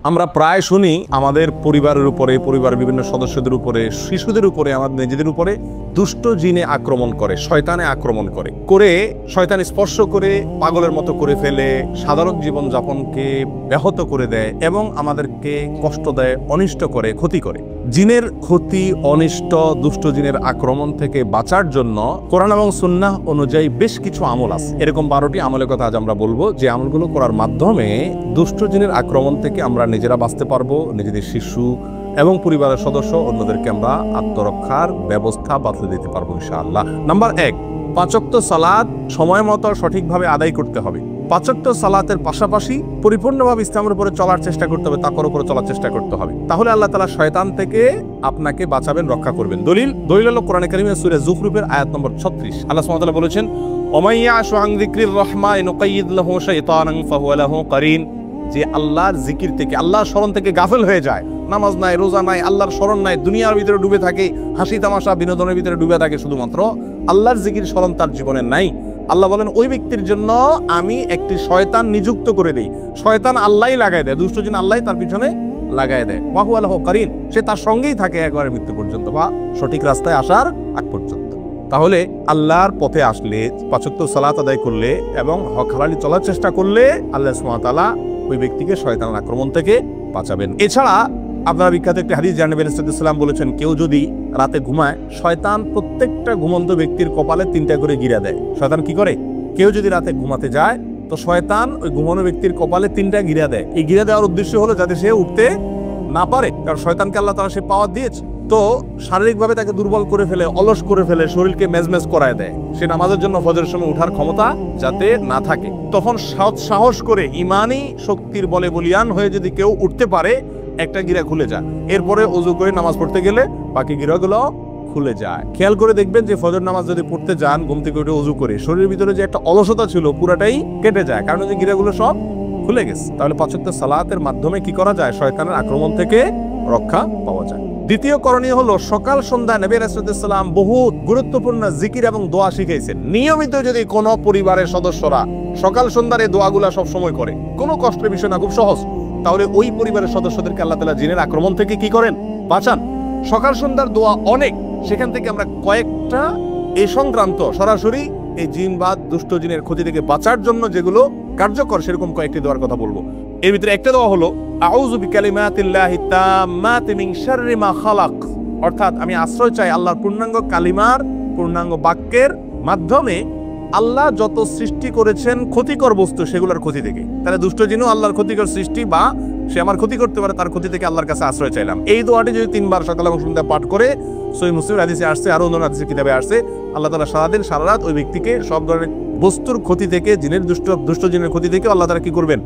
আমরা প্রায় শুনি আমাদের পরিবারের উপরে, পরিবারের বিভিন্ন সদস্যদের উপরে, শিশুদের উপরে, আমাদের নিজেদের উপরে দুষ্ট জিনে আক্রমণ করে, শয়তানে আক্রমণ করে শয়তান স্পর্শ করে পাগলের মতো করে ফেলে, সাধারণ জীবন যাপনকে ব্যাহত করে দেয় এবং আমাদেরকে কষ্ট দেয়, অনিষ্ট করে, ক্ষতি করে। জিনের ক্ষতি, অনিষ্ট, দুষ্ট জিনের আক্রমণ থেকে বাঁচার জন্য কোরআন এবং সুন্নাহ অনুযায়ী বেশ কিছু আমল আছে। এরকম 12টি আমলের কথা আজ আমরা বলবো, যে আমলগুলো করার মাধ্যমে দুষ্ট জিনের আক্রমণ থেকে আমরা নিজেরা বাঁচতে পারবো, নিজেদের শিশু এবং পরিবারের সদস্য অন্যদেরকে আমরা আত্মরক্ষার ব্যবস্থা বাতলে দিতে পারবো ইনশাআল্লাহ। নাম্বার 1, 5 ওয়াক্ত সালাত সময় মতো সঠিকভাবে আদায় করতে হবে। 5 ওয়াক্ত সালাতের পাশাপাশি পরিপূর্ণভাবে ইসলামের উপরে চলার চেষ্টা করতে হবে, তাকওয়ার উপরে চলার চেষ্টা করতে হবে। তাহলে আল্লাহ তাআলা শয়তান থেকে আপনাকে বাঁচাবেন, রক্ষা করবেন। দলিল হলো কোরআনে কারীমের সূরা যুখরুফের আয়াত নম্বর 36। আল্লাহ সুবহানাহু ওয়া তাআলা বলেছেন, ওয়া ইয়াশু আন যিকরির রহমানি নুকাইয়িদ লাহু শাইতানান ফাহুয়া লাহু কারিন। যে আল্লাহর জিকির থেকে, আল্লাহর স্মরণ থেকে গাফেল হয়ে যায়, নামাজ নাই, রোজা নাই, আল্লাহর স্মরণ নাই, দুনিয়ার ভিতরে ডুবে থাকে, হাসি তামাশা বিনোদনের ভিতরে ডুবে থাকে, শুধুমাত্র আল্লাহর জিকির স্মরণ তার জীবনে নাই, আল্লাহ বলেন ওই ব্যক্তির জন্য আমি একটি শয়তান নিযুক্ত করে দেই। শয়তান আল্লাহই লাগাই দেয়, দুষ্ট জিন আল্লাহই তার পিছনে লাগাই দেয়। ওয়াহু আলাহু কারিন, সে তার সঙ্গেই থাকে একবারে মৃত্যু পর্যন্ত বা সঠিক রাস্তায় আসার আগ পর্যন্ত। তাহলে আল্লাহর পথে আসলে, 5 ওয়াক্ত সালাত আদায় করলে এবং হক হালালি চলার চেষ্টা করলে আল্লাহ সুবহানাহু ওয়া তাআলা ওই ব্যক্তিকে শয়তানের আক্রমণ থেকে বাঁচাবেন। এছাড়া আপনারা বিখ্যাত একটি হাদিস জানেন, নবী সাল্লাল্লাহু আলাইহি ওয়াসাল্লাম বলেছেন, কেউ যদি রাতে ঘুমায়, শয়তান প্রত্যেকটা ঘুমন্ত ব্যক্তির কপালে 3টা করে গিরা দেয়। শয়তান কি করে? কেউ যদি রাতে ঘুমাতে যায় তো শয়তান ওই ঘুমানো ব্যক্তির কপালে 3টা গিরা দেয়। এই গিরা দেওয়ার উদ্দেশ্য হলো যাতে সে উঠতে না পারে, কারণ শয়তানকে আল্লাহ তাআলা সে পাওয়ার দিয়েছে। তো শারীরিকভাবে তাকে দুর্বল করে ফেলে, অলস করে ফেলে, শরীরকে মেজমেজ করায় দেয়, সে নামাজের জন্য ফজরের সময় উঠার ক্ষমতা যাতে না থাকে। তখন সাহস করে ইমানি শক্তির বলে বলিয়ান হয়ে যদি কেউ উঠতে পারে, একটা গিরা খুলে যায়, এরপরে ওযু করে নামাজ পড়তে গেলে বাকি গিরাগুলো খুলে যায়। খেয়াল করে দেখবেন যে ফজর নামাজ যদি পড়তে যান, ঘুম থেকে উঠে ওযু করে, শরীরের ভিতরে যে একটা অলসতা ছিল পুরাটাই কেটে যায়, কারণ যে গিরাগুলো সব খুলে গেছে। তাহলে 5 ওয়াক্ত সালাতের মাধ্যমে কি করা যায়? শয়তানের আক্রমণ থেকে রক্ষা পাওয়া যায়। দ্বিতীয় করণীয় হলো, সকাল সন্ধ্যা নবী রাসূলুল্লাহ সাল্লাল্লাহু আলাইহি ওয়াসাল্লাম বহুত গুরুত্বপূর্ণ জিকির এবং দোয়া শিখাইছেন। নিয়মিত যদি কোনো পরিবারের সদস্যরা সকাল সন্ধ্যার এই দোয়াগুলা সব সময় করে, কোনো কষ্টের বিষয় না, খুব সহজ, তাহলে ওই পরিবারের সদস্যদেরকে আল্লাহ তাআলা জিনের আক্রমণ থেকে কি করেন? বাঁচান। সকাল সন্ধ্যার দোয়া অনেক, সেখান থেকে আমরা কয়েকটা এই সংক্রান্ত সরাসরি এই জিনবাদ, দুষ্ট জিনের ক্ষতি থেকে বাঁচার জন্য যেগুলো কার্যকর, সেরকম কয়েকটি দোয়ার কথা বলবো। এর ভিতরে একটা দোয়া হলো, আউযু বিকালিমাতিল্লাহি তাম্মাতি মিন শাররি মা খালাক, অর্থাৎ আমি আশ্রয় চাই আল্লাহর পূর্ণাঙ্গ কালিমার, পূর্ণাঙ্গ বাক্যের মাধ্যমে আল্লাহ যত সৃষ্টি করেছেন ক্ষতিকর বস্তু, সেগুলোর ক্ষতি থেকে। তাহলে দুষ্ট জিনও আল্লাহর ক্ষতিকর সৃষ্টি, বা সে আমার ক্ষতি করতে পারে, তার ক্ষতি থেকে আল্লাহর কাছে আশ্রয় চাইলাম। এই দোয়াটি যদি 3 বার সকাল এবং সন্ধ্যা পাঠ করে, সহিহ মুসলিমের হাদিসে আসছে, আরো অন্য হাদিসের কিতাবে আসছে, আল্লাহ তাআলা সারাদিন সারা রাত ওই ব্যক্তিকে সব ধরনের বস্তুর ক্ষতি থেকে, জিনের দুষ্ট জিনের ক্ষতি থেকে আল্লাহ তাআলা কি করবেন?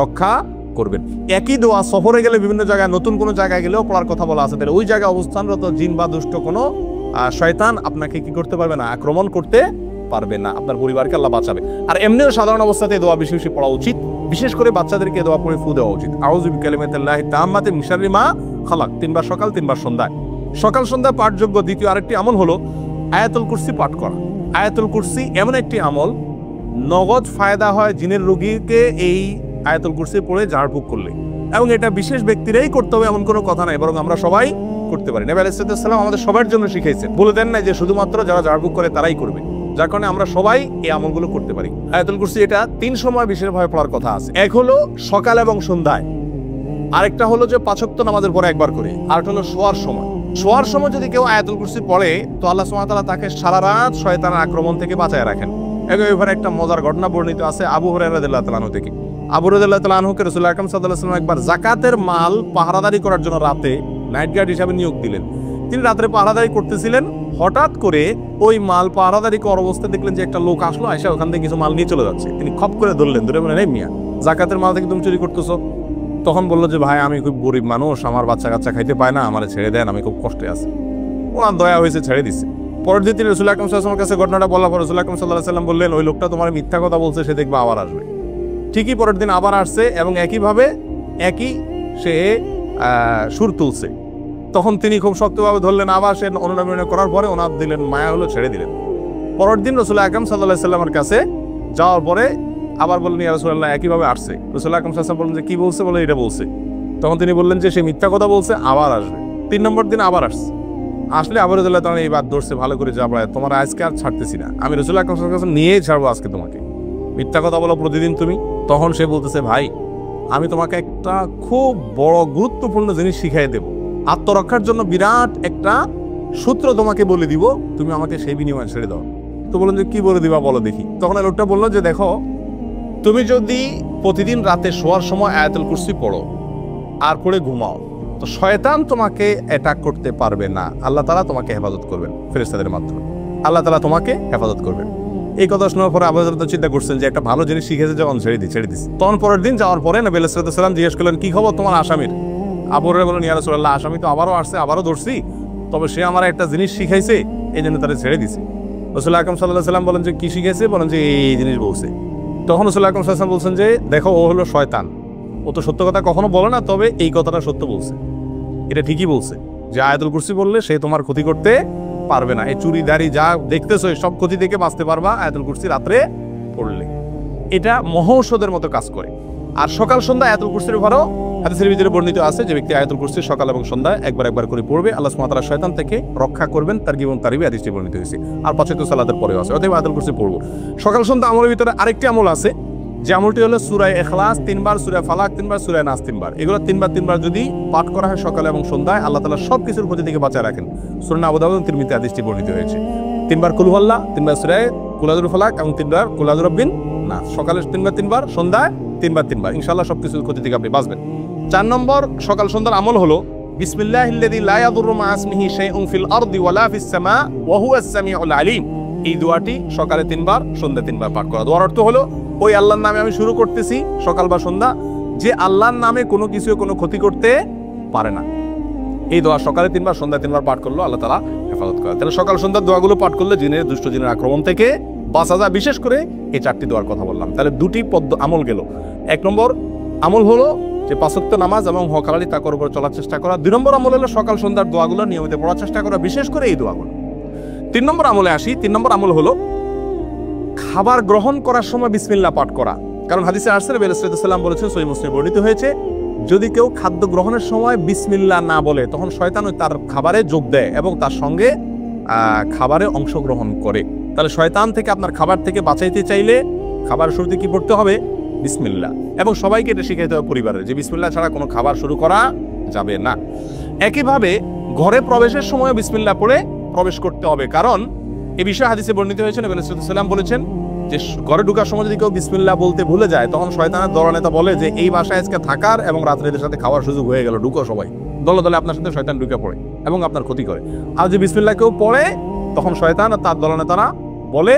রক্ষা করবেন। একই দোয়া সফরে গেলে, বিভিন্ন জায়গায়, নতুন কোনো জায়গায় গেলেও পড়ার কথা বলা আছে। তাহলে ওই জায়গায় অবস্থানরত জিন বা দুষ্ট কোনো শয়তান আপনাকে কি করতে পারবে না? আক্রমণ করতে পারবে না, আপনার পরিবারকে আল্লাহ বাঁচাবে। আর এমনিও সাধারণ অবস্থাতে দোয়া বেশি বেশি পড়া উচিত, বিশেষ করে বাচ্চাদেরকে দোয়া পড়ে ফু দেওয়া উচিত। আউযু বিকালিমাতিল্লাহি তাম্মাতি মিন শাররি মা খালাক, 3 বার সকাল, 3 বার সন্ধ্যায়। সকাল সন্ধ্যা পাঠযোগ্য দ্বিতীয় আরেকটি আমল হলো আয়াতুল কুরসি পাঠ করা। আয়াতুল কুরসি এমন একটি আমল, নগদ ফায়দা হয় জিনের রোগীকে এই আয়াতুল কুরসি পড়ে ঝাড়ফুঁক করলে, এবং এটা বিশেষ ব্যক্তিরাই করতে হবে এমন কোনো কথা নাই, বরং আমরা সবাই করতে পারি। নবী আলাইহিস সালাম আমাদের সবার জন্য শিখাইছেন, বলে দেন না যে শুধুমাত্র যারা ঝাড়ফুঁক করে তারাই করবে, যার কারণে আমরা সবাই এই আমলগুলো করতে পারি। আয়াতুল কুরসি এটা 3 সময় বিশেষভাবে পড়ার কথা আছে। এক হলো সকাল এবং সন্ধ্যায়, আরেকটা হলো যে 5 ওয়াক্ত নামাজের পরে একবার করে, আরেকটা হলো শোয়ার সময়। শোয়ার সময় যদি কেউ আয়াতুল কুরসি পড়ে, তো আল্লাহ সুবহানাহু ওয়া তাআলা তাকে সারা রাত শয়তানের আক্রমণ থেকে বাঁচায় রাখেন। এবারে একটা মজার ঘটনা বর্ণিত আছে আবু হুরায়রা রাদিয়াল্লাহু তাআলা থেকে। আবু হুরায়রা রাদিয়াল্লাহু তাআলা আনহুকে রাসূল আকরাম সাল্লাল্লাহু আলাইহি ওয়াসাল্লাম একবার যাকাতের মাল পাহারাদারি করার জন্য রাতে নাইট গার্ড হিসেবে নিয়োগ দিলেন। তিনি রাতে পাহারাদারি করতেছিলেন, হঠাৎ করে ওই মাল পাহারাদারি করার অবস্থায় দেখলেন যে একটা লোক আসলো, এসে ওখান থেকে কিছু মাল নিয়ে চলে যাচ্ছে। তিনি খপ করে ধরলেন, ধরে বললেন, এই মিয়া, যাকাতের মাল থেকে তুমি চুরি করতেছো? তখন বললো যে, ভাই আমি খুব গরিব মানুষ, আমার বাচ্চা কাচ্চা খাইতে পায় না, আমার ছেড়ে দেন, আমি খুব কষ্টে আছি। ওনার দয়া হয়েছে, ছেড়ে দিচ্ছে। পরের দিন তিনি রাসূল আকরাম সাল্লাল্লাহু আলাইহি ওয়াসাল্লামের কাছে ঘটনাটা বলার পর রাসূল আকরাম সাল্লাল্লাহু আলাইহি ওয়াসাল্লাম বললেন, ওই লোকটা তোমার মিথ্যা কথা বলছে, সে দেখবা আবার আসবে। ঠিকই পরের দিন আবার আসছে এবং একইভাবে একই সে সুর তুলছে। তখন তিনি খুব শক্তভাবে ধরলেন, আবার সে অনুনয় করার পরে ওনার দিলেন, মায়া হলো, ছেড়ে দিলেন। পরের দিন রাসূল আকরাম সাল্লাল্লাহু আলাইহি ওয়াসাল্লামের কাছে যাওয়ার পরে আবার বললেন, ইয়া রাসূলুল্লাহ, একইভাবে আসছে। রাসূল আকরাম সাল্লাল্লাহু আলাইহি ওয়াসাল্লাম বললেন যে, কি বলছে? বলে এটা বলছে। তখন তিনি বললেন যে সে মিথ্যা কথা বলছে, আবার আসবে। 3 নম্বর দিন আবার আসলে আবার রাদিয়াল্লাহু তাআলা এই বাদ ধরছে, ভালো করে যাবড়ায়, তোমার আজকে আর ছাড়তেছি না, আমি রাসূলুল্লাহ সাল্লাল্লাহু আলাইহি ওয়াসাল্লাম নিয়েই ছাড়বো আজকে তোমাকে, মিথ্যা কথা বলো প্রতিদিন তুমি। তখন সে বলতেছে, ভাই আমি তোমাকে একটা খুব বড় গুরুত্বপূর্ণ জিনিস শিখাই দেব, আত্মরক্ষার জন্য বিরাট একটা সূত্র তোমাকে বলে দিব, তুমি আমাকে সেই বিনিময়ে ছেড়ে দাও। তো বললেন যে কি বলে দিবা বলো দেখি। তখন লোকটা বললো যে দেখো, তুমি যদি প্রতিদিন রাতে শোয়ার সময় আয়াতুল কুরসি পড়ো আর পড়ে ঘুমাও, তো শয়তান তোমাকে অ্যাটাক করতে পারবে না, আল্লাহ তাআলা তোমাকে হেফাজত করবেন ফেরেশতাদের মাধ্যমে, আল্লাহ তাআলা তোমাকে হেফাজত করবেন। এই কথা শোনার পরে আবু হুরায়রা চিন্তা করছেন যে একটা ভালো জিনিস শিখেছে যখন ছেড়ে দিছি। তখন পরের দিন যাওয়ার পরে নবী সাল্লাল্লাহু আলাইহি ওয়াসাল্লাম জিজ্ঞেস করলেন, কি খবর তোমার আসামির? আবু হুরায়রা বললেন, ইয়া রাসূলুল্লাহ, আসামি তো আবারও আসছে, আবারও ধরছি, তবে সে আমার একটা জিনিস শিখাইছে, এই জন্য তারা ছেড়ে দিছে। রাসূল আকরাম সাল্লাল্লাহু আলাইহি ওয়াসাল্লাম বলেন যে কি শিখাইছে? বলেন যে এই জিনিস বলছে। তখন রাসূল আকরাম সাল্লাল্লাহু আলাইহি ওয়াসাল্লাম বলছেন যে দেখো, ও হলো শয়তান, ও তো সত্য কথা কখনো বলে না, তবে এই কথাটা সত্য বলছে, এটা ঠিকই বলছে যে আয়াতুল কুরসি বললে সে তোমার ক্ষতি করতে পারবে না, এই চুরি দাড়ি যা দেখতেছো সব ক্ষতি থেকে বাঁচতে পারবা আয়াতুল কুরসি রাত্রে পড়লে। এটা মহৌষধের মতো কাজ করে। আর সকাল সন্ধ্যা আয়াতুল কুরসির উপরও হাদিসের ভিতরে বর্ণিত আছে যে ব্যক্তি আয়াতুল কুরসি সকাল এবং সন্ধ্যায় একবার করে পড়বে, আল্লাহ সুবহানাহু ওয়া তাআলা শয়তান থেকে রক্ষা করবেন, তারগীব এবং তারহিবে হাদিসটি বর্ণিত হয়েছে। আর 5 ওয়াক্ত সালাতের পরেও আছে, অতএব আয়াতুল কুরসি পড়বো। সকাল সন্ধ্যা আমলের ভিতরে আরেকটি আমল আছে, যে আমলটি হলো সূরা ইখলাস 3 বার, সূরা ফালাক 3 বার, সূরা নাস 3 বার। এগুলো 3 বার যদি পাঠ করা হয় সকালে এবং সন্ধ্যায়, আল্লাহ তাআলা সব কিছুর ক্ষতি থেকে বাঁচায় রাখেন। সুনান আবু দাউদ এবং তিরমিজি হাদিসটি বর্ণিত হয়েছে। 3 বার কুল হুয়াল্লাহ, 3 বার সূরা কুল আযুর ফালাক এবং 3 বার কুল আযুর রাব্বিন নাস। সকালে 3 বার, সন্ধ্যায় 3 বার, ইনশাআল্লাহ সব কিছুর ক্ষতি থেকে আপনি বাঁচবেন। 4 নম্বর সকাল সন্ধ্যার আমল হলো বিসমিল্লাহিল্লাযী লা ইয়াদুররু মা ইসমিহি শাইউন ফিল আরদি ওয়ালা ফিস সামা ওয়া হুয়াস সামিউল আলীম। এই দোয়াটি সকালে 3 বার, সন্ধ্যায় 3 বার পাঠ করা। দোয়ার অর্থ হলো, ওই আল্লাহর নামে আমি শুরু করতেছি সকাল বা সন্ধ্যা, যে আল্লাহর নামে কোনো কিছু কোনো ক্ষতি করতে পারে না। এই দোয়া সকালে 3 বার, সন্ধ্যায় 3 বার পাঠ করলো, আল্লাহ তাআলা হেফাজত করে। তাহলে সকাল সন্ধ্যার দোয়াগুলো পাঠ করলে দুষ্ট জিনের আক্রমণ থেকে বাঁচা যায়। বিশেষ করে এই 4টি দোয়ার কথা বললাম। তাহলে 2টি আমল গেল। 1 নম্বর আমল হলো যে 5 ওয়াক্ত নামাজ এবং হক হালালি তাকওয়ার উপর চলার চেষ্টা করা। 2 নম্বর আমল হলো সকাল সন্ধ্যার দোয়াগুলো নিয়মিত পড়ার চেষ্টা করা, বিশেষ করে এই দোয়াগুলো। 3 নম্বর আমলে আসি। 3 নম্বর আমল হলো খাবার গ্রহণ করার সময় বিসমিল্লাহ পাঠ করা। কারণ হাদিসে আসছে, নবী সাল্লাল্লাহু আলাইহি ওয়াসাল্লাম বলেছেন, সহিহ মুসলিমে বর্ণিত হয়েছে, যদি কেউ খাদ্য গ্রহণের সময় বিসমিল্লাহ না বলে, তখন শয়তান তার খাবারে যোগ দেয় এবং তার সঙ্গে খাবারে অংশগ্রহণ করে। তাহলে শয়তান থেকে আপনার খাবার থেকে বাঁচাইতে চাইলে খাবার শুরুতে কি পড়তে হবে? বিসমিল্লাহ। এবং সবাইকে এটা শিখাইতে হবে পরিবারের, যে বিসমিল্লাহ ছাড়া কোনো খাবার শুরু করা যাবে না। একইভাবে ঘরে প্রবেশের সময় বিসমিল্লাহ পড়ে প্রবেশ করতে হবে, কারণ এই বিষয়ে হাদিসে বর্ণিত হয়েছে, নবী সাল্লাল্লাহু আলাইহি ওয়াসাল্লাম বলেছেন যে ঘরে ঢোকার সময় যদি কেউ বিসমিল্লাহ বলতে ভুলে যায়, তখন শয়তানের দলনেতা বলে যে এই বাসায় আজকে থাকার এবং রাত্রে এদের সাথে খাওয়ার সুযোগ হয়ে গেল, ঢুকো সবাই। দলে দলে আপনার সাথে শয়তান ঢুকে পড়ে এবং আপনার ক্ষতি করে। আর যে বিসমিল্লাহ কেউ পড়ে, তখন শয়তান আর তার দলনেতারা বলে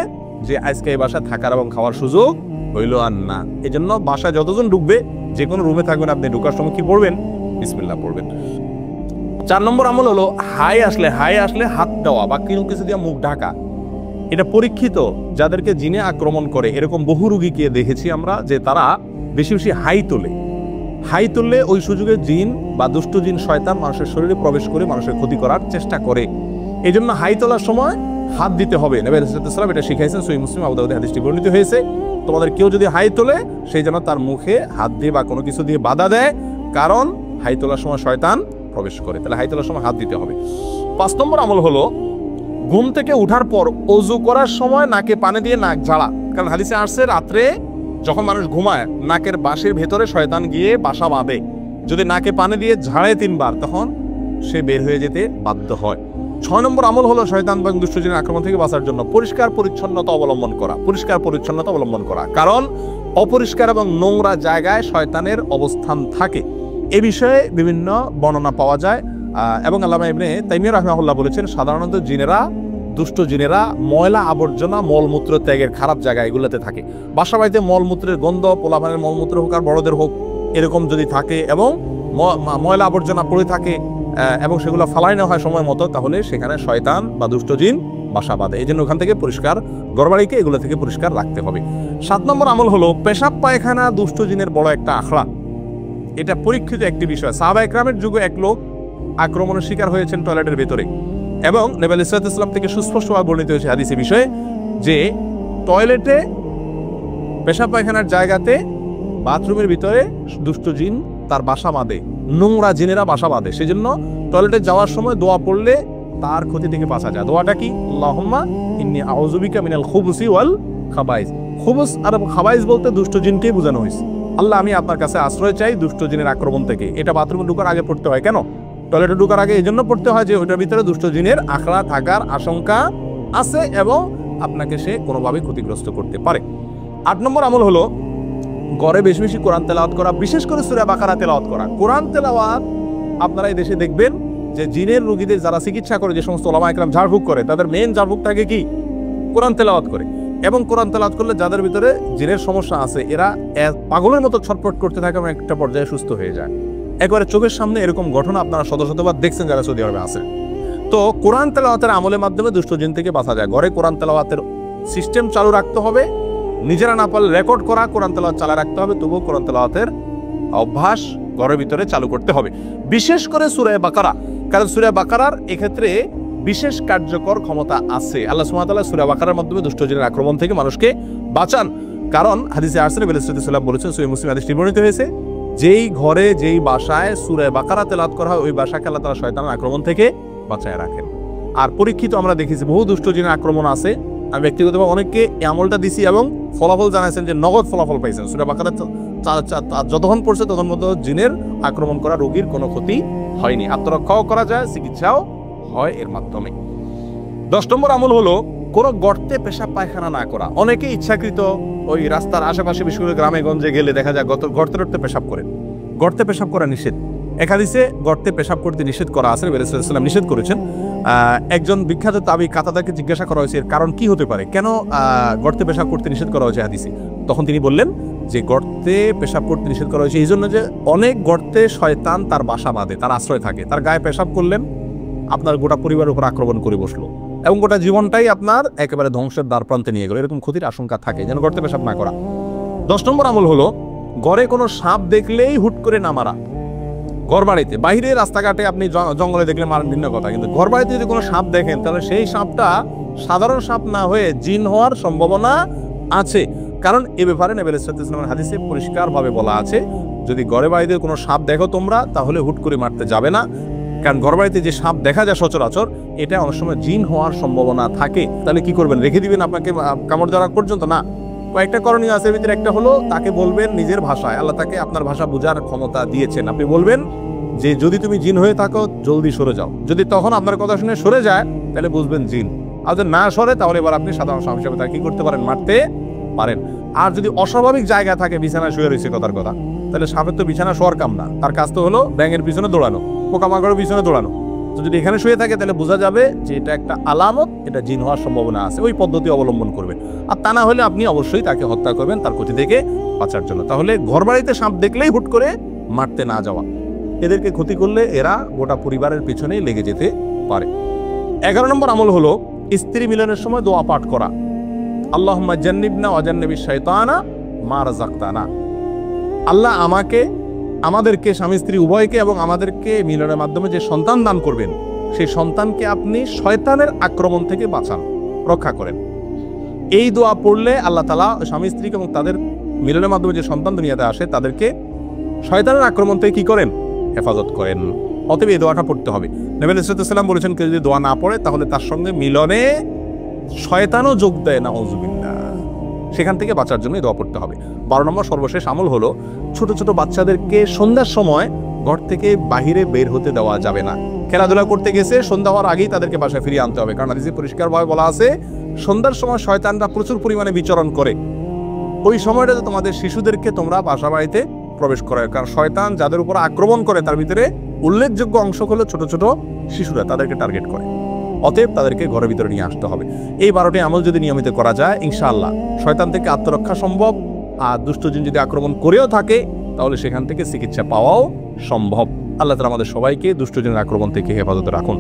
যে আজকে এই বাসায় থাকার এবং খাওয়ার সুযোগ হইল আর না। এই জন্য বাসায় যতজন ঢুকবে, যে কোনো রুমে থাকবেন, আপনি ঢোকার সময় কি পড়বেন? বিসমিল্লাহ পড়বেন। 4 নম্বর আমল হলো হাই আসলে হাত দেওয়া বা কিছু দিয়ে মুখ ঢাকা। এটা পরীক্ষিত, যাদেরকে জিনে আক্রমণ করে এরকম বহু রোগীকে দেখেছি আমরা, যে তারা বেশি বেশি হাই তুললে ওই সুযোগে জিন বা দুষ্ট জিন শয়তান মানুষের শরীরে প্রবেশ করে মানুষের ক্ষতি করার চেষ্টা করে। এই জন্য হাই তোলার সময় হাত দিতে হবে। নবী সাল্লাল্লাহু আলাইহি ওয়াসাল্লাম এটা শিখাইছেন, সহিহ মুসলিম আবু দাউদে হাদিসটি বর্ণিত হয়েছে। তোমাদের কেউ যদি হাই তোলে, সেই যেন তার মুখে হাত দিয়ে বা কোনো কিছু দিয়ে বাধা দেয়, কারণ হাই তোলার সময় শয়তান প্রবেশ করে। তাহলে হাই তোলার সময় হাত দিতে হবে। 5 নম্বর আমল হলো ঘুম থেকে উঠার পর ওযু করার সময় নাকে পানি দিয়ে নাক ঝাড়া। কারণ হাদিসে আসছে, রাত্রে যখন মানুষ ঘুমায় নাকের বাঁশের ভেতরে শয়তান গিয়ে বাসা বাঁধে। যদি নাকে পানি দিয়ে ঝাড়ে 3 বার, তখন সে বের হয়ে যেতে বাধ্য হয়। 6 নম্বর আমল হলো শয়তান এবং দুষ্টজিনের আক্রমণ থেকে বাঁচার জন্য পরিষ্কার পরিচ্ছন্নতা অবলম্বন করা। কারণ অপরিষ্কার এবং নোংরা জায়গায় শয়তানের অবস্থান থাকে। এ বিষয়ে বিভিন্ন বর্ণনা পাওয়া যায় এবং আল্লামা ইবনে তাইমিয়া রাহিমাহুল্লাহ বলেছেন, সাধারণত দুষ্ট জিনেরা ময়লা আবর্জনা মলমূত্র ত্যাগের খারাপ জায়গা এগুলোতে থাকে। বাসা বাড়িতে মলমূত্রের গন্ধ, পোলাপানের মলমূত্র হোক আর বড়দের হোক, এরকম যদি থাকে এবং ময়লা আবর্জনা পড়ে থাকে এবং সেগুলো ফালাই নেওয়া হয় সময় মতো, তাহলে সেখানে শয়তান বা দুষ্ট জিন বাসা বাঁধে। এই জন্য ওখান থেকে পরিষ্কার, ঘরবাড়িকে এগুলো থেকে পরিষ্কার রাখতে হবে। 7 নম্বর আমল হলো পেশাব পায়খানা দুষ্ট জিনের বড় একটা আখড়া। এটা পরীক্ষিত একটি বিষয়। সাহাবা একরামের যুগে এক লোক আক্রমণের শিকার হয়েছেন টয়লেটের ভেতরে, এবং নবী সাল্লাল্লাহু আলাইহি ওয়াসাল্লাম থেকে সুস্পষ্টভাবে বর্ণিত হয়েছে হাদিসে বিষয়ে যে টয়লেটে পেশাব পায়খানার জায়গাতে বাথরুমের ভিতরে দুষ্ট জিন তার বাসা বাঁধে, নোংরা জিনেরা বাসা বাঁধে। সেজন্য টয়লেটে যাওয়ার সময় দোয়া পড়লে তার ক্ষতি থেকে বাঁচা যায়। দোয়াটা কি? আল্লাহুম্মা ইন্নী আউযু বিকা মিনাল খুবুসি ওয়াল খাবাইস। খুবুস আর খাবাইস বলতে দুষ্ট জিনকেই বোঝানো হয়েছে। আল্লাহ, আমি আপনার কাছে আশ্রয় চাই দুষ্ট জিনের আক্রমণ থেকে। এটা বাথরুমে ঢোকার আগে পড়তে হয়। কেন? টয়লেটে ঢোকার আগে এই জন্য পড়তে হয় যে ওইটার ভিতরে দুষ্ট জিনের আখড়া থাকার আশঙ্কা আছে এবং আপনাকে সে কোনোভাবে ক্ষতিগ্রস্ত করতে পারে। 8 নম্বর আমল হলো ঘরে বেশি বেশি কোরআন তেলাওয়াত করা, বিশেষ করে সূরা বাকারা তেলাওয়াত করা। কোরআন তেলাওয়াত আপনারা এই দেশে দেখবেন যে জিনের রোগীদের যারা চিকিৎসা করে, যে সমস্ত ওলামা একরাম ঝাড়ফুঁক করে, তাদের মেইন ঝাড়ফুঁক থাকে কি? কোরআন তেলাওয়াত করে। এবং কোরআন তেলাওয়াত করলে যাদের ভিতরে জিনের সমস্যা আছে এরা পাগলের মতো ছটফট করতে থাকে এবং একটা পর্যায়ে সুস্থ হয়ে যায়। একবারে চোখের সামনে এরকম ঘটনা আপনারা শত শতবার দেখছেন যারা সৌদি আরবে আছেন। তো কোরআন তেলাওয়াতের আমলের মাধ্যমে দুষ্ট জিন থেকে বাঁচা যায়। ঘরে কোরআন তেলাওয়াতের সিস্টেম চালু রাখতে হবে, নিজেরা না পারলে রেকর্ড করা কোরআন তেলাওয়াত চালা রাখতে হবে, তবুও কোরআন তেলাওয়াতের অভ্যাস ঘরের ভিতরে চালু করতে হবে, বিশেষ করে সূরা বাকারা। কারণ সূরা বাকারার এক্ষেত্রে বিশেষ কার্যকর ক্ষমতা আছে। আল্লাহ সুবহানাহু ওয়া তাআলা সূরা বাকারার মাধ্যমে দুষ্ট জিনের আক্রমণ থেকে মানুষকে বাঁচান। কারণ হাদিসে আসছে, নবী সাল্লাল্লাহু আলাইহি ওয়াসাল্লাম বলেছেন, সহিহ মুসলিম হাদিসটি বর্ণিত হয়েছে, যেই ঘরে যেই বাসায় সূরা বাকারা তেলাওয়াত করা হয় ওই বাসাকে আল্লাহ তাআলা শয়তানের আক্রমণ থেকে বাঁচায় রাখেন। আর পরীক্ষিত আমরা দেখেছি বহু দুষ্ট জিনের আক্রমণ আছে। আমি ব্যক্তিগতভাবে অনেককে এই আমলটা দিছি এবং ফলাফল জানাইছেন যে নগদ ফলাফল পাইছেন। সূরা বাকারা যতক্ষণ পড়ছে তখন মতো জিনের আক্রমণ করা রোগীর কোনো ক্ষতি হয়নি, আত্মরক্ষাও করা যায়, চিকিৎসাও হয় এর মাধ্যমে। 10 নম্বর আমল হলো কোনো গর্তে পেশাব পায়খানা না করা। অনেকে ইচ্ছাকৃত ওই রাস্তার আশেপাশে, বিশেষ করে গ্রামে গঞ্জে গেলে দেখা যায় গর্তে পেশাব করেন। গর্তে পেশাব করা নিষেধ। এক হাদিসে গর্তে পেশাব করতে নিষেধ করা আছে, নবী সাল্লাল্লাহু আলাইহি ওয়াসাল্লাম নিষেধ করেছেন। একজন বিখ্যাত তাবী কাতাদাকে জিজ্ঞাসা করা হয়েছে এর কারণ কি হতে পারে, কেন গর্তে পেশাব করতে নিষেধ করা হয়েছে হাদিসে। তখন তিনি বললেন যে গর্তে পেশাব করতে নিষেধ করা হয়েছে এই জন্য যে অনেক গর্তে শয়তান তার বাসা বাঁধে, তার আশ্রয় থাকে। তার গায়ে পেশাব করলেন, আপনার গোটা পরিবারের উপর আক্রমণ করে বসলো এবং গোটা জীবনটাই আপনার একেবারে ধ্বংসের দ্বার প্রান্তে নিয়ে গেল। এরকম ক্ষতির আশঙ্কা থাকে, যেন গর্তে পেশাব না করা। 10 নম্বর আমল হলো ঘরে কোনো সাপ দেখলেই হুট করে না মারা। ঘর বাড়িতে, বাইরে রাস্তাঘাটে আপনি জঙ্গলে দেখলে মারেন ভিন্ন কথা, কিন্তু ঘর বাড়িতে যদি কোনো সাপ দেখেন তাহলে সেই সাপটা সাধারণ সাপ না হয়ে জিন হওয়ার সম্ভাবনা আছে। কারণ এ ব্যাপারে নবী সাল্লাল্লাহু আলাইহি ওয়াসাল্লামের হাদিসে পরিষ্কারভাবে বলা আছে, যদি ঘরে বাড়িতে কোনো সাপ দেখো তোমরা তাহলে হুট করে মারতে যাবে না। কারণ ঘর বাড়িতে যে সাপ দেখা যায় সচরাচর, এটা অনেক সময় জিন হওয়ার সম্ভাবনা থাকে। তাহলে কি করবেন? রেখে দিবেন আপনাকে কামড় দেওয়ার পর্যন্ত? না, কয়েকটা করণীয় আছে। ভিতরে একটা হলো তাকে বলবেন নিজের ভাষায়, আল্লাহ তাকে আপনার ভাষা বোঝার ক্ষমতা দিয়েছেন, আপনি বলবেন যে যদি তুমি জিন হয়ে থাকো জলদি সরে যাও। যদি তখন আপনার কথা শুনে সরে যায় তাহলে বুঝবেন জিন, আর যদি না সরে তাহলে এবার আপনি সাধারণ সাপ হিসেবে তাকে কি করতে পারেন? মারতে পারেন। আর যদি অস্বাভাবিক জায়গা থাকে, বিছানা শুয়ে রয়েছে কথার কথা, তাহলে সাপের তো বিছানা শোয়ার কাম না, তার কাজ তো হলো ব্যাঙের পিছনে দৌড়ানো, পোকামাকড়ের পিছনে দৌড়ানো। তো যদি এখানে শুয়ে থাকে তাহলে বোঝা যাবে যে এটা একটা আলামত, এটা জিন হওয়ার সম্ভাবনা আছে। ওই পদ্ধতি অবলম্বন করবেন। আর তা না হলে আপনি অবশ্যই তাকে হত্যা করবেন তার ক্ষতি থেকে বাঁচার জন্য। তাহলে ঘরবাড়িতে সাপ দেখলেই হুট করে মারতে না যাওয়া, এদেরকে ক্ষতি করলে এরা গোটা পরিবারের পেছনেই লেগে যেতে পারে। 11 নম্বর আমল হলো স্ত্রী মিলনের সময় দোয়া পাঠ করা। আল্লাহুম্মা জান্নিবনা ওয়া জান্নিবিশ শাইতানা মা রাযাকতানা। আল্লাহ আমাদেরকে স্বামী স্ত্রী উভয়কে এবং আমাদেরকে মিলনের মাধ্যমে যে সন্তান দান করবেন, সেই সন্তানকে আপনি শয়তানের আক্রমণ থেকে বাঁচান, রক্ষা করেন। এই দোয়া পড়লে আল্লাহ তাআলা স্বামী স্ত্রীকে এবং তাদের মিলনের মাধ্যমে যে সন্তান দুনিয়াতে আসে তাদেরকে শয়তানের আক্রমণ থেকে কি করেন? হেফাজত করেন। অতএব এই দোয়াটা পড়তে হবে। নবী সাল্লাল্লাহু আলাইহি ওয়াসাল্লাম বলেছেন কেউ যদি দোয়া না পড়ে তাহলে তার সঙ্গে মিলনে শয়তানও যোগ দেয়, নাউযুবিল্লাহ। সেখান থেকে বাঁচার জন্য এই দোয়া পড়তে হবে। 12 নম্বর সর্বশেষ আমল হলো ছোট ছোট বাচ্চাদেরকে সন্ধ্যার সময় ঘর থেকে বাহিরে বের হতে দেওয়া যাবে না। খেলাধুলা করতে গেছে, সন্ধ্যা হওয়ার আগেই তাদেরকে বাসায় ফিরিয়ে আনতে হবে। কারণ হাদিসে পরিষ্কারভাবে বলা আছে সন্ধ্যার সময় শয়তানরা প্রচুর পরিমাণে বিচরণ করে। ওই সময়টাতে তোমাদের শিশুদেরকে তোমরা বাসা বাড়িতে প্রবেশ করায়। কারণ শয়তান যাদের উপর আক্রমণ করে তার ভিতরে উল্লেখযোগ্য অংশ হলো ছোট ছোট শিশুরা, তাদেরকে টার্গেট করে। অতএব তাদেরকে ঘরের ভিতরে নিয়ে আসতে হবে। এই 12টি আমল যদি নিয়মিত করা যায় ইনশাআল্লাহ শয়তান থেকে আত্মরক্ষা সম্ভব। আর দুষ্টজিন যদি আক্রমণ করেও থাকে তাহলে সেখান থেকে চিকিৎসা পাওয়াও সম্ভব। আল্লাহ তাআলা আমাদের সবাইকে দুষ্টজিনের আক্রমণ থেকে হেফাজতে রাখুন।